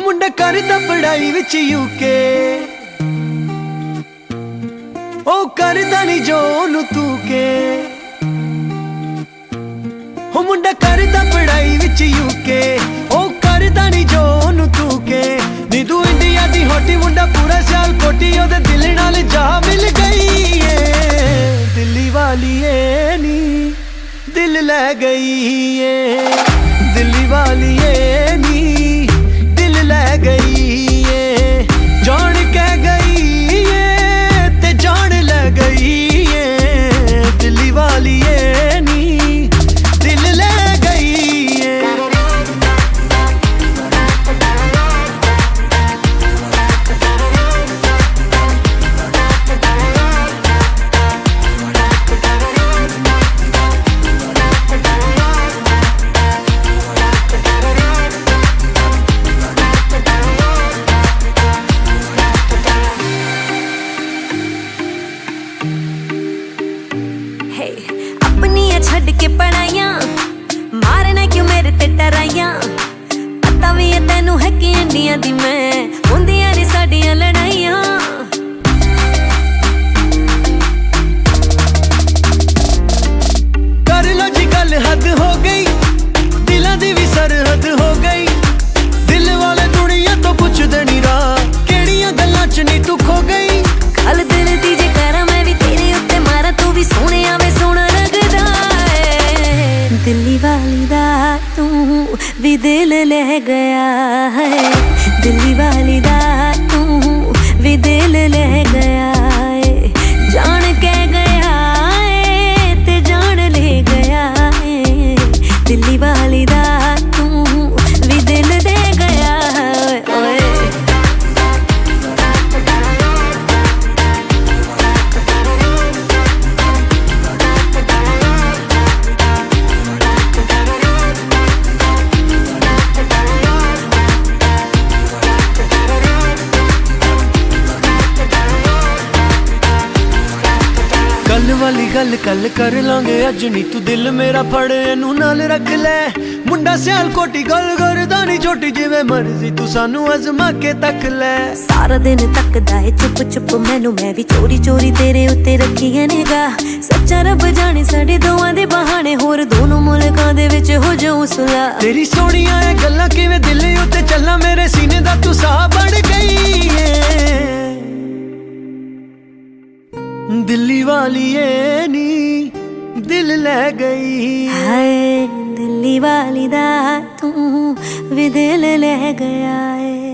ਮੁੰਡਾ ਕਰਦਾ ਪੜਾਈ ਵਿੱਚ ਯੂਕੇ, ਉਹ ਕਰਦਾ ਨਹੀਂ ਜੋ ਉਹਨੂੰ ਤੂੰ ਕੇ। ਉਹ ਮੁੰਡਾ ਕਰਦਾ ਪੜਾਈ ਵਿੱਚ ਯੂਕੇ, ਉਹ ਕਰਦਾ ਨਹੀਂ ਜੋ ਉਹਨੂੰ ਤੂੰ ਕੇ। ਨੀ ਤੂੰ ਇੰਡੀਆ ਦੀ ਹੋਟੀ, ਮੁੰਡਾ ਪੂਰਾ ਸਿਆਲ ਕੋਟੀ, ਉਹਦੇ ਦਿਲ ਨਾਲ ਜਾ ਮਿਲ ਗਈ ਏ। ਦਿੱਲੀ ਵਾਲੀ ਏ ਨੀ ਦਿਲ ਲੈ ਗਈ ਏ, ਦਿੱਲੀ ਵਾਲੀ ਏ ਨੀ ਦਿਲ ਲੈ ਗਈ ਏ। ਜਾਣ ਕੇ ਗਈ ਏ ਤੇ ਜਾਣ ਲੈ ਗਈ ਏ, ਦਿੱਲੀ ਵਾਲੀ ਏ ਨੀ ਦਿਲ ਲੈ ਗਈ ਏ। अपनियां छड़ के पढ़ाइयां मारना क्यों मेरे ते टराइयां। पता भी है तेनू है कि इंडिया दी मैं हुंदियां ने साडियां लड़ाइयां। कर लो जी गल हद हो गई, दिलां दी भी सरहद हो गई। दिल वाले दुनिया तो पुछदे नी राह, केड़ियां गल्लां च नी तू खो गई। गल दिल दी जे करा मैं भी तेरे उत्ते मारा, तू भी सोने आवे सोना लगदा है। दिल्ली वाली दा तू भी दिल ले गया है, दिल्ली वाली दा तू भी दिल ले गया है। जान के गया है ते जान ले गया है, दिल्ली वाली दा तू भी दिल दे गया है। ओए कल वाली गल कल कर लांगे, अज नी तू दिल मेरा फड़ एनू नाल रख ले। मुंडा सियाल कोटी गल करदा नी छोटी, जिवें मर्जी तू सानू अजमा के तक ले। सारा दिन तकदा है चुप चुप मैनू, मैं भी चोरी चोरी तेरे उत्ते रखी है निगाह। सच्चा रब जाने साडे दोवां दे बहाने, होर दोनों मुल्कां दे विच हो जाऊं सुलह। तेरी सोहणियां ए गल्लां किवें दिल उत्ते चलना, मेरे सीने दा तू साह बन गई है। दिल्ली वाली ए नी दिल ले गई हाय, दिल्ली वाली दा तू भी दिल ले गया है।